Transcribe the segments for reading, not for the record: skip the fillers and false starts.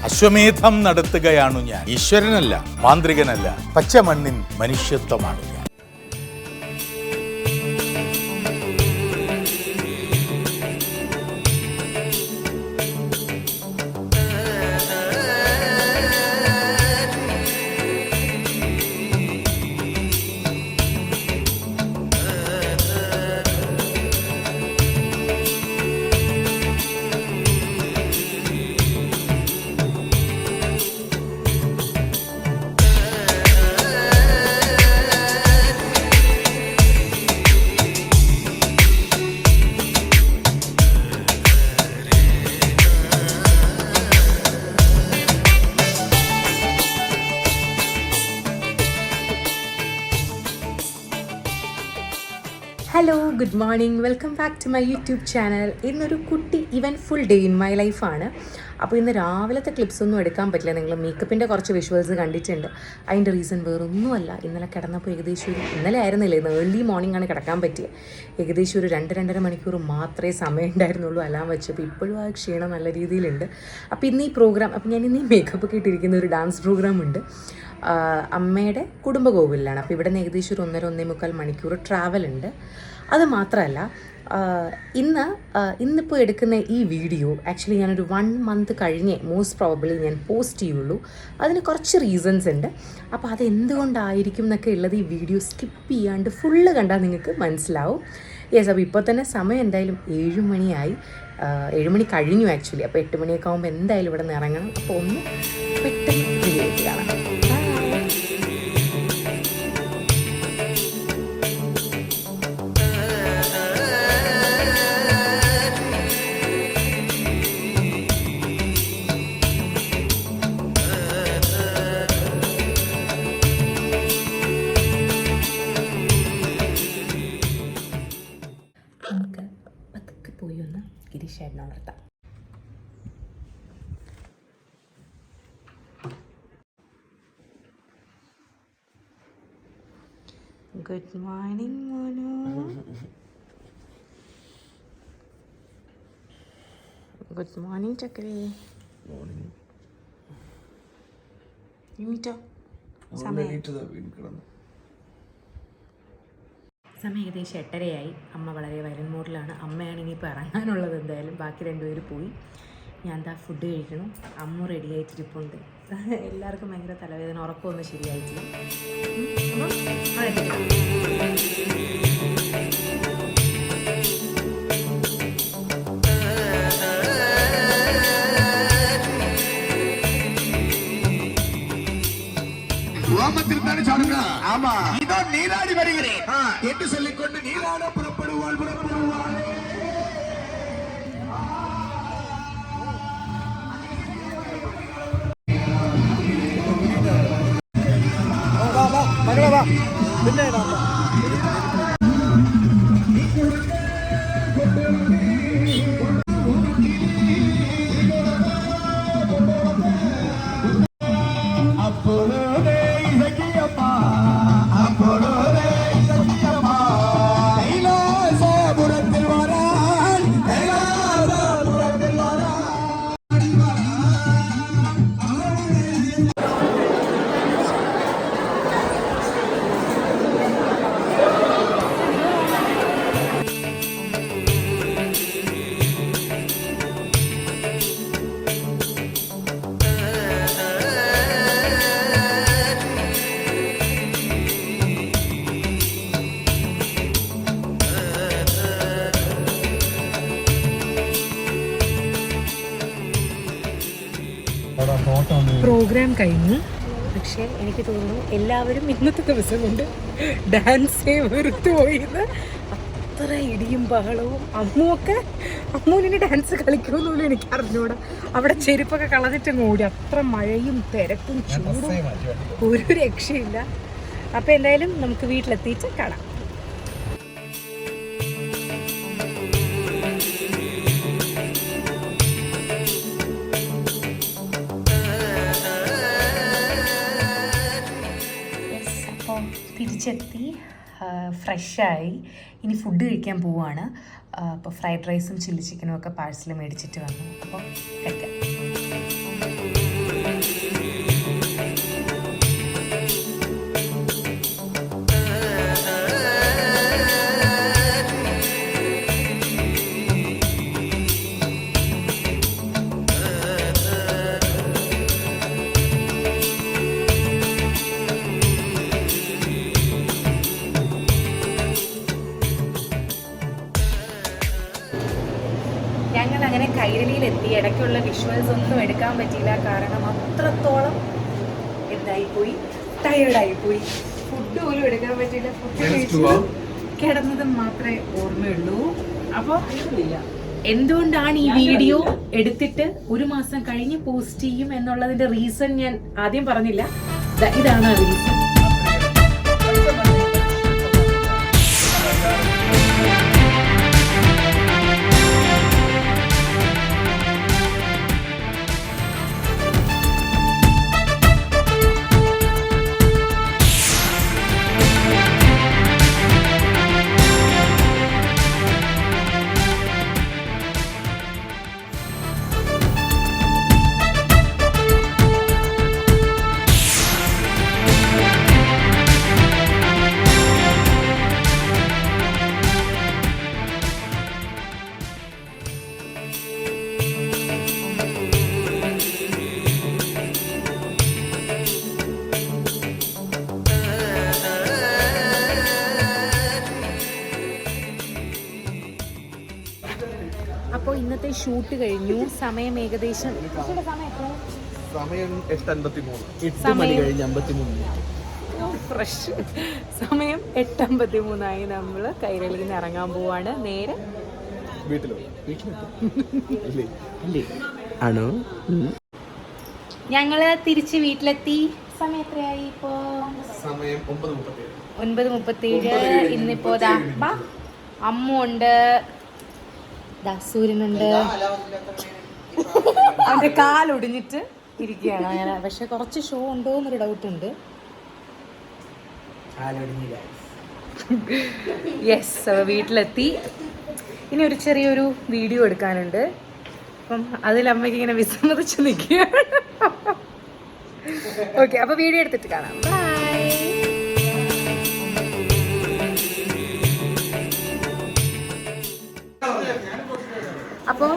അശ്വമേധം നടത്തുകയാണു ഞാൻ. ഈശ്വരനല്ല, മാന്ത്രികനല്ല, പച്ചമണ്ണിൻ മനുഷ്യത്വമാണ് ഞാൻ. Hello, good morning, welcome back to my YouTube channel. ഇന്നൊരു കുട്ടി ഫുൾ ഡേ ഇൻ മൈ ലൈഫാണ്. അപ്പോൾ ഇന്ന് രാവിലത്തെ ക്ലിപ്സ് ഒന്നും എടുക്കാൻ പറ്റില്ല. നിങ്ങൾ മേക്കപ്പിൻ്റെ കുറച്ച് വിഷ്വൽസ് കണ്ടിട്ടുണ്ട്. അതിൻ്റെ റീസൺ വേറൊന്നുമല്ല, ഇന്നലെ കിടന്നപ്പോൾ ഏകദേശം ഇന്നലെ ആയിരുന്നില്ല, ഇന്ന് ഏർലി മോർണിംഗ് ആണ് കിടക്കാൻ പറ്റിയത്. ഏകദേശം ഒരു 2-2.5 മണിക്കൂർ മാത്രമേ സമയം ഉണ്ടായിരുന്നുള്ളൂ അലാം വെച്ചപ്പോൾ. ഇപ്പോഴും ആ ക്ഷീണം നല്ല രീതിയിലുണ്ട്. അപ്പോൾ ഇന്ന് ഈ പ്രോഗ്രാം, അപ്പോൾ ഞാൻ ഇന്ന് ഈ മേക്കപ്പ് ഒക്കെ ഇട്ടിരിക്കുന്ന ഒരു ഡാൻസ് പ്രോഗ്രാം ഉണ്ട് അമ്മയുടെ കുടുംബകോവിലാണ്. അപ്പോൾ ഇവിടെ നിന്ന് ഏകദേശം ഒരു 1.5-1.25 മണിക്കൂർ ട്രാവൽ ഉണ്ട്. അത് മാത്രമല്ല, ഇന്നിപ്പോൾ എടുക്കുന്ന ഈ വീഡിയോ ആക്ച്വലി ഞാനൊരു 1 മന്ത് കഴിഞ്ഞേ മോസ്റ്റ് പ്രോബബ്ലി ഞാൻ പോസ്റ്റ് ചെയ്യുള്ളൂ. അതിന് കുറച്ച് റീസൺസ് ഉണ്ട്. അപ്പോൾ അതെന്തുകൊണ്ടായിരിക്കും എന്നൊക്കെ ഉള്ളത് ഈ വീഡിയോ സ്കിപ്പ് ചെയ്യാണ്ട് ഫുള്ള് കണ്ടാൽ നിങ്ങൾക്ക് മനസ്സിലാവും. യെസ്, അപ്പോൾ ഇപ്പോൾ തന്നെ സമയം എന്തായാലും 7 മണിയായി. 7 മണി കഴിഞ്ഞു ആക്ച്വലി. അപ്പോൾ 8 മണിയൊക്കെ ആകുമ്പോൾ എന്തായാലും ഇവിടെ നിന്ന് ഇറങ്ങണം. അപ്പോൾ ഒന്ന് പെട്ടെന്ന് വീഡിയോ കാണാം. പോയി ഒന്ന് ഗിരീഷേട്ടനെ ഉണർത്താം. ഗുഡ് മോർണിംഗ് മോനു. ഗുഡ് മോർണിംഗ് ചക്കരേ. സമയം ഏകദേശം 8:30 അമ്മ വളരെ വയലൻ മോഡിലാണ്. അമ്മയാണ് ഇനിയിപ്പോൾ ഇറങ്ങാനുള്ളത്. എന്തായാലും ബാക്കി 2 പേര് പോയി. ഞാൻ എന്താ ഫുഡ് കഴിക്കണം. അമ്മ റെഡി ആയിട്ടിരിപ്പുണ്ട്. എല്ലാവർക്കും ഭയങ്കര തലവേദന, ഉറക്കമൊന്നും ശരിയായിട്ടില്ല. இதோ நீராடி வருகிறேன் என்று சொல்லிக்கொண்டு நீராட புறப்படுவாள். மகளா பின்னே പ്രോഗ്രാം കഴിഞ്ഞു. പക്ഷേ എനിക്ക് തോന്നുന്നു എല്ലാവരും ഇന്നത്തെ ദിവസം കൊണ്ട് ഡാൻസേ വെറുത്തു പോയിന്ന്. അത്ര ഇടിയും ബഹളവും. അമ്മൂനിന് ഡാൻസ് കളിക്കുമെന്നുള്ളൂ എനിക്ക് അറിഞ്ഞൂടാ. അവിടെ ചെരുപ്പൊക്കെ കളഞ്ഞിട്ടങ്ങ് ഓടി. അത്ര മഴയും തിരക്കും ചൂടും ഒരു രക്ഷയില്ല. അപ്പോൾ എന്തായാലും നമുക്ക് വീട്ടിലെത്തിയിട്ട് കാണാം. തിരിച്ചെത്തി, ഫ്രഷായി. ഇനി ഫുഡ് കഴിക്കാൻ പോവുകയാണ്. അപ്പോൾ ഫ്രൈഡ് റൈസും ചില്ലി ചിക്കനും ഒക്കെ പാഴ്സൽ മേടിച്ചിട്ട് വന്നു. അപ്പോൾ കഴിക്കാം. കാരണം അത്രത്തോളം എന്തായിപ്പോയി, ടയേർഡായിപ്പോയി. ഫുഡ് പോലും എടുക്കാൻ പറ്റില്ല. ഫുഡ് കഴിച്ചു കിടന്നതും മാത്രമേ ഓർമ്മയുള്ളൂ. അപ്പോൾ എന്തുകൊണ്ടാണ് ഈ വീഡിയോ എടുത്തിട്ട് 1 മാസം കഴിഞ്ഞ് പോസ്റ്റ് ചെയ്യും എന്നുള്ളതിന്റെ റീസൺ ഞാൻ ആദ്യം പറഞ്ഞില്ല. ഇതാണ് ആ റീസൺ. അപ്പോൾ ഇന്നത്തെ ഷൂട്ട് കഴിഞ്ഞു. സമയം ഏകദേശം സമയം 8:53 മണി കഴിഞ്ഞ് 53. ഫ്രഷ് സമയം 8:53 നമ്മൾ കൈരളിയിൽ നിന്ന് ഇറങ്ങാൻ പോവാണ്. നേരെ ആണോ? ഞങ്ങള് തിരിച്ച് വീട്ടിലെത്തി. സമയം എത്രയായി ഇപ്പോ? സമയം 9:37. ഇന്നിപ്പോ അമ്മ ഉണ്ട്, സൂര്യനുണ്ട്. അവന്റെ കാലൊടിഞ്ഞിട്ട് ഇരിക്കുകയാണ് അങ്ങനെ. പക്ഷെ കുറച്ച് ഷോ ഉണ്ടോ എന്നൊരു ഡൗട്ട് ഉണ്ട്. യെസ്, വീട്ടിലെത്തി. ഇനി ഒരു ചെറിയൊരു വീഡിയോ എടുക്കാനുണ്ട്. അപ്പം അതിൽ അമ്മയ്ക്ക് ഇങ്ങനെ വിസമ്മതിച്ച് നിൽക്കുകയാണ്. ഓക്കെ, അപ്പൊ വീഡിയോ എടുത്തിട്ട് കാണാം. ബൈ. അപ്പോൾ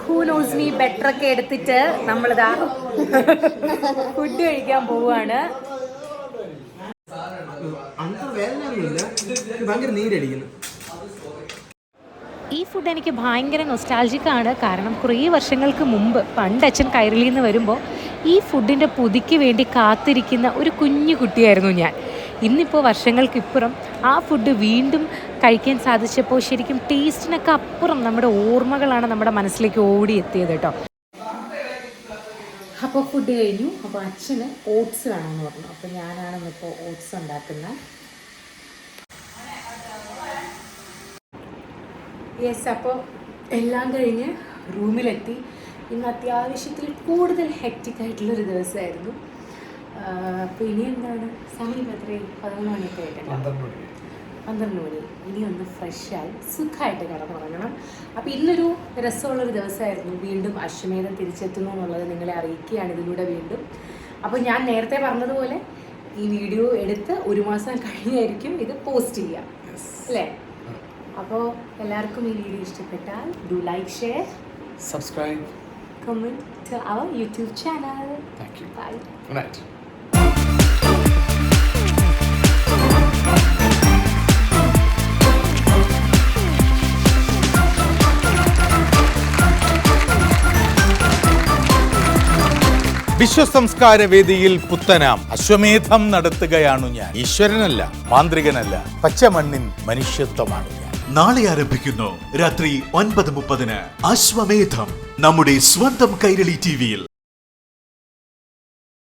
ഹൂ നോസ് മീ ബെറ്ററൊക്കെ എടുത്തിട്ട് നമ്മളിതാ ഫുഡ് കഴിക്കാൻ പോവുകയാണ്. ഈ ഫുഡ് എനിക്ക് ഭയങ്കര നൊസ്റ്റാൾജിക്കാണ്. കാരണം കുറേ വർഷങ്ങൾക്ക് മുമ്പ് പണ്ട് അച്ഛൻ കൈരളിയിൽ നിന്ന് വരുമ്പോൾ ഈ ഫുഡിൻ്റെ പുതുക്കി വേണ്ടി കാത്തിരിക്കുന്ന ഒരു കുഞ്ഞു കുട്ടിയായിരുന്നു ഞാൻ. ഇന്നിപ്പോൾ വർഷങ്ങൾക്കിപ്പുറം ആ ഫുഡ് വീണ്ടും കഴിക്കാൻ സാധിച്ചപ്പോൾ ശരിക്കും ടേസ്റ്റിനൊക്കെ അപ്പുറം നമ്മുടെ ഓർമ്മകളാണ് നമ്മുടെ മനസ്സിലേക്ക് ഓടിയെത്തിയത് കേട്ടോ. അപ്പോൾ ഫുഡ് കഴിഞ്ഞു. അപ്പോൾ അച്ഛന് ഓട്സ് വേണമെന്ന് പറഞ്ഞു. അപ്പോൾ ഞാനാണ് ഇന്നിപ്പോൾ ഓട്സ് ഉണ്ടാക്കുന്നത്. യെസ്, അപ്പോൾ എല്ലാം കഴിഞ്ഞ് റൂമിലെത്തി. ഇന്ന് അത്യാവശ്യത്തിൽ കൂടുതൽ ഹെക്റ്റിക് ആയിട്ടുള്ളൊരു ദിവസമായിരുന്നു. അപ്പോൾ ഇനി എന്താണ് സമയം എത്രയും 11 മണിയൊക്കെ ആയിട്ടുണ്ട്. 12 മണി. ഇനി ഒന്ന് ഫ്രഷായി സുഖമായിട്ട് കിടന്നുറങ്ങണം. അപ്പോൾ ഇന്നൊരു രസമുള്ളൊരു ദിവസമായിരുന്നു. വീണ്ടും അശ്വമേധം തിരിച്ചെത്തുന്നു എന്നുള്ളത് നിങ്ങളെ അറിയിക്കുകയാണ് ഇതിലൂടെ വീണ്ടും. അപ്പോൾ ഞാൻ നേരത്തെ പറഞ്ഞതുപോലെ ഈ വീഡിയോ എടുത്ത് 1 മാസം കഴിഞ്ഞായിരിക്കും ഇത് പോസ്റ്റ് ചെയ്യുക, അല്ലേ? അപ്പോൾ എല്ലാവർക്കും ഈ വീഡിയോ ഇഷ്ടപ്പെട്ടാൽ do like, share, subscribe, comment to our YouTube channel. Thank you. Bye. Good night. വിശ്വസംസ്കാര വേദിയിൽ പുത്തനാം അശ്വമേധം നടത്തുകയാണു ഞാൻ. ഈശ്വരനല്ല, മാന്ത്രികനല്ല, പച്ചമണ്ണിൻ മനുഷ്യത്വമാണ് ഞാൻ. നാളെ ആരംഭിക്കുന്നു രാത്രി 9:30 അശ്വമേധം നമ്മുടെ സ്വന്തം കൈരളി ടിവിയിൽ.